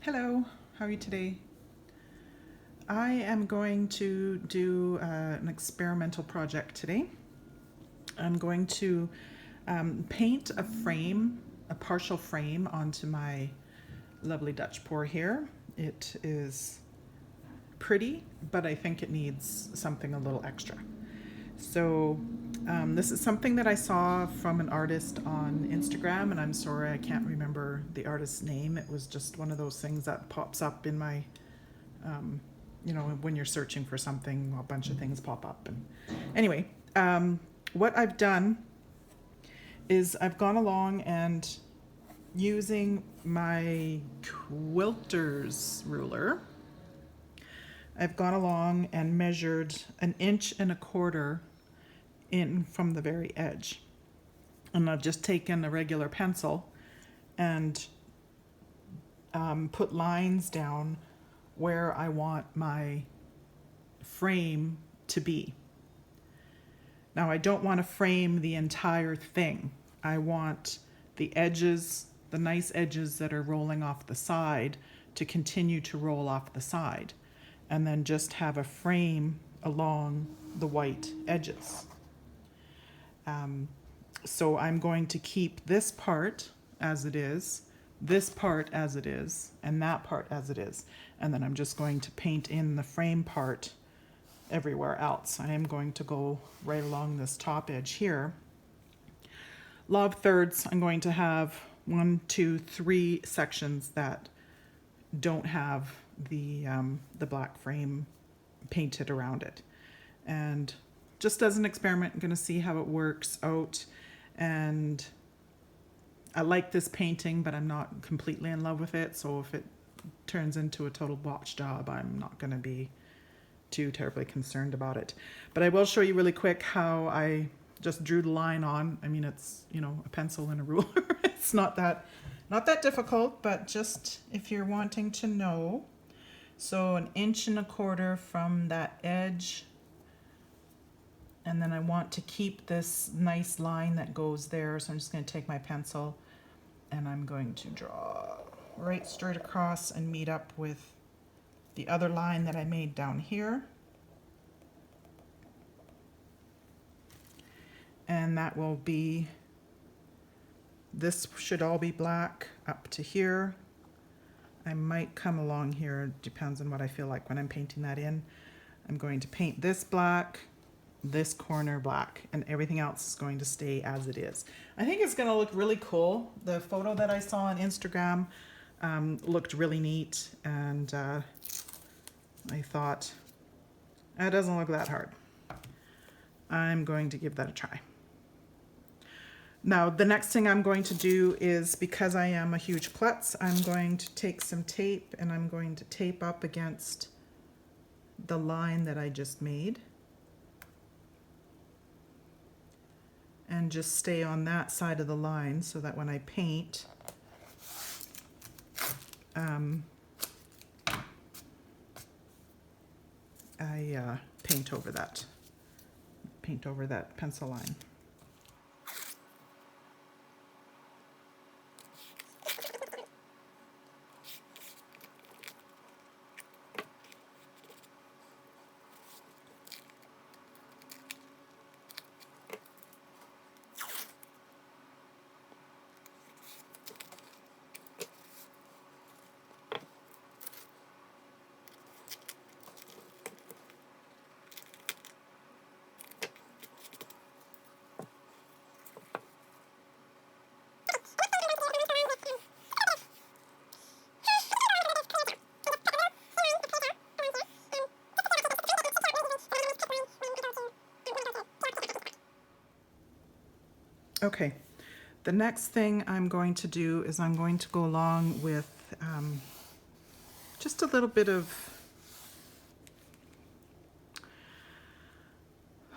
Hello, how are you today? I am going to do an experimental project today. I'm going to paint a frame, a partial frame onto my lovely DutchPour here. It is pretty, but I think it needs something a little extra. So this is something that I saw from an artist on Instagram, and I'm sorry I can't remember the artist's name. It was just one of those things that pops up in my, when you're searching for something, a bunch of things pop up. And anyway, what I've done is I've gone along and using my quilter's ruler, I've gone along and measured 1.25 inches in from the very edge. And I've just taken a regular pencil and put lines down where I want my frame to be. Now I don't want to frame the entire thing. I want the edges, the nice edges that are rolling off the side, to continue to roll off the side, and then just have a frame along the white edges. So I'm going to keep this part as it is, this part as it is, and that part as it is. And then I'm just going to paint in the frame part everywhere else. I am going to go right along this top edge here. Law of thirds, I'm going to have 1, 2, 3 sections that don't have the black frame painted around it. And just as an experiment, I'm going to see how it works out. And I like this painting, but I'm not completely in love with it. So if it turns into a total botch job, I'm not going to be too terribly concerned about it. But I will show you really quick how I just drew the line on. I mean, it's, a pencil and a ruler. It's not that difficult, but just if you're wanting to know. So 1.25 inches from that edge. And then I want to keep this nice line that goes there. So I'm just going to take my pencil and I'm going to draw right straight across and meet up with the other line that I made down here. And that will be, this should all be black up to here. I might come along here, depends on what I feel like when I'm painting that in. I'm going to paint this black, this corner black, and everything else is going to stay as it is. I think it's going to look really cool. The photo that I saw on Instagram looked really neat, and I thought, it doesn't look that hard. I'm going to give that a try. Now, the next thing I'm going to do is, because I am a huge klutz, I'm going to take some tape and I'm going to tape up against the line that I just made. And just stay on that side of the line so that when I paint, I paint over that pencil line. Okay, the next thing I'm going to do is I'm going to go along with just a little bit of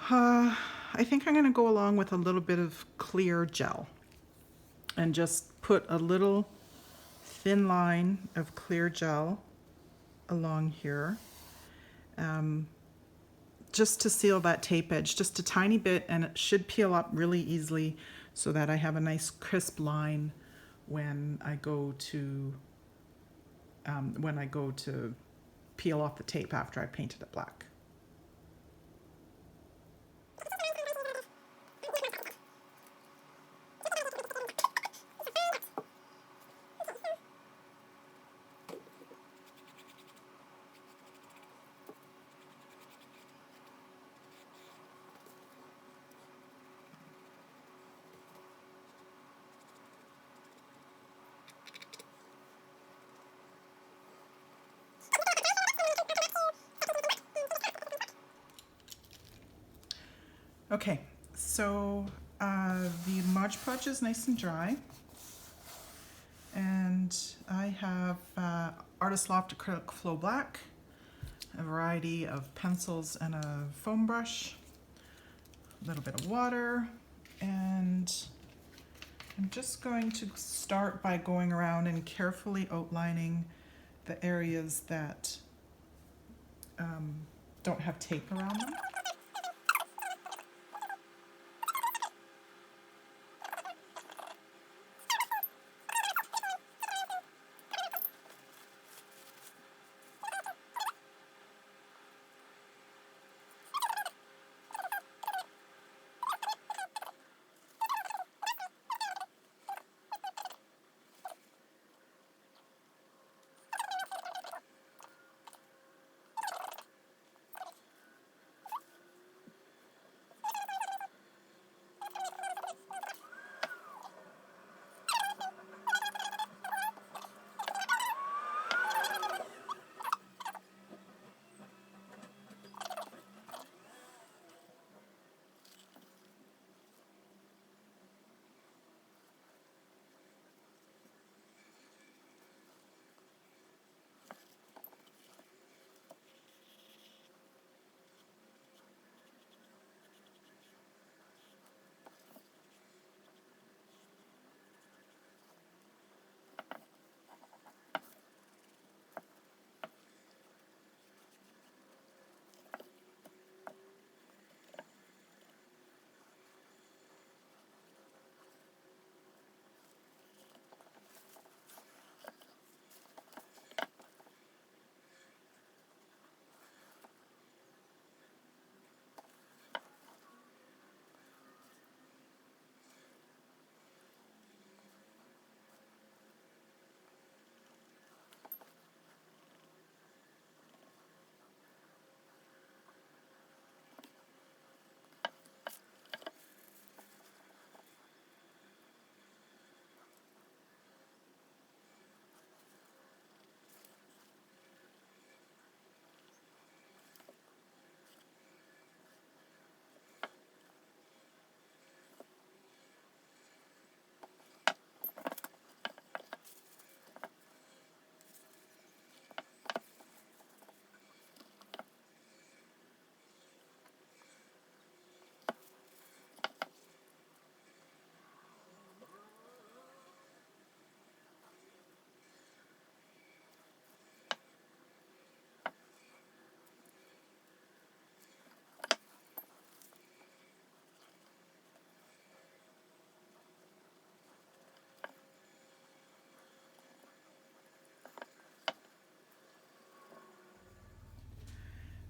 I think I'm going to go along with a little bit of clear gel and just put a little thin line of clear gel along here, just to seal that tape edge, just a tiny bit, and it should peel up really easily so that I have a nice crisp line when I go to when I go to peel off the tape after I painted it black. Okay, so the Mod Podge is nice and dry, and I have Artist Loft Acrylic Flow Black, a variety of pencils and a foam brush, a little bit of water, and I'm just going to start by going around and carefully outlining the areas that don't have tape around them.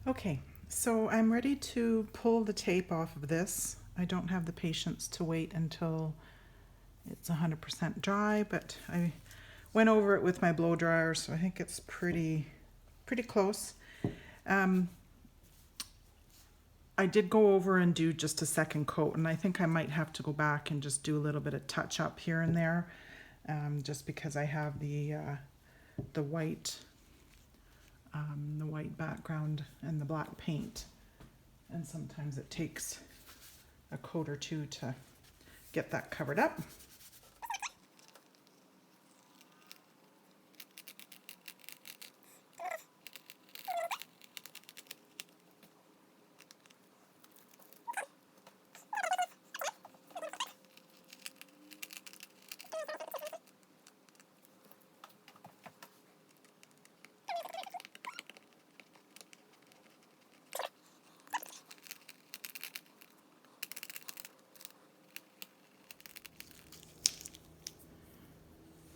Okay, so I'm ready to pull the tape off of this. I don't have the patience to wait until it's 100% dry, but I went over it with my blow dryer, so I think it's pretty close. I did go over and do just a second coat, and I think I might have to go back and just do a little bit of touch up here and there, just because I have the white background and the black paint, and sometimes it takes a coat or two to get that covered up.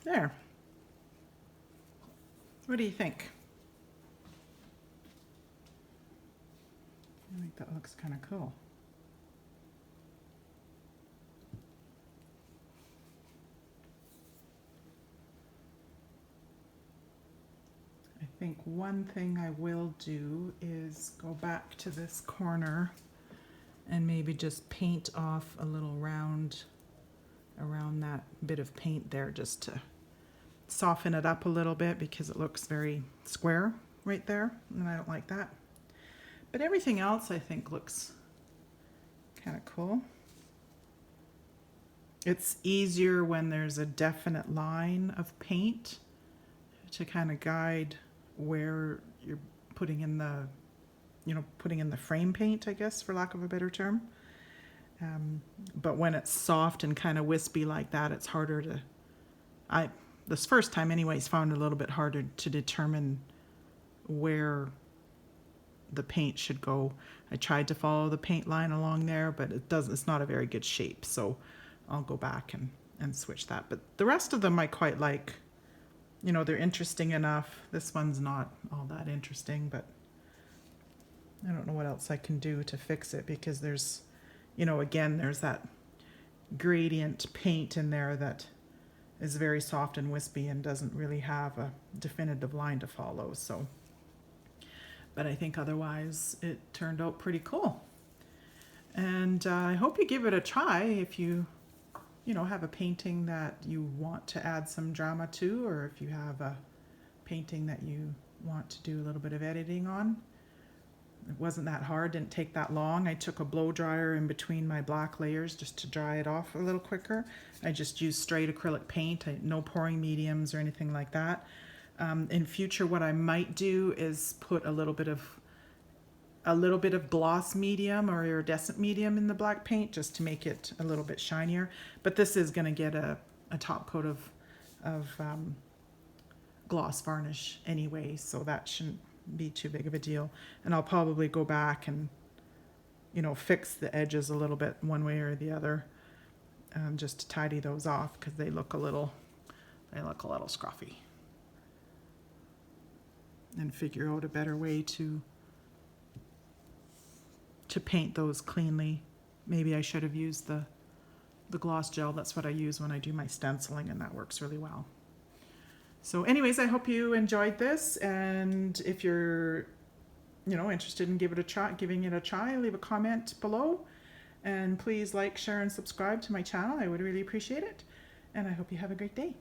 There. What do you think? I think that looks kind of cool. I think one thing I will do is go back to this corner and maybe just paint off a little round around that bit of paint there, just to soften it up a little bit, because it looks very square right there and I don't like that. But everything else I think looks kind of cool. It's easier when there's a definite line of paint to kind of guide where you're putting in the, putting in the frame paint, I guess, for lack of a better term. But when it's soft and kind of wispy like that, it's harder to, this first time anyways, found it a little bit harder to determine where the paint should go. I tried to follow the paint line along there, but it's not a very good shape. So I'll go back and switch that. But the rest of them I quite like. They're interesting enough. This one's not all that interesting, but I don't know what else I can do to fix it, because there's, again, there's that gradient paint in there that is very soft and wispy and doesn't really have a definitive line to follow. So, but I think otherwise it turned out pretty cool. And I hope you give it a try if you have a painting that you want to add some drama to, or if you have a painting that you want to do a little bit of editing on. It wasn't that hard, didn't take that long. I took a blow dryer in between my black layers just to dry it off a little quicker. I just used straight acrylic paint, no pouring mediums or anything like that. In future, what I might do is put a little bit of gloss medium or iridescent medium in the black paint, just to make it a little bit shinier. But this is going to get a top coat of gloss varnish anyway, so that shouldn't be too big of a deal. And I'll probably go back and fix the edges a little bit one way or the other, just to tidy those off, because they look a little scruffy, and figure out a better way to paint those cleanly. Maybe I should have used the gloss gel. That's what I use when I do my stenciling, and that works really well. So anyways, I hope you enjoyed this, and if you're interested in giving it a try, leave a comment below, and please like, share, and subscribe to my channel. I would really appreciate it, and I hope you have a great day.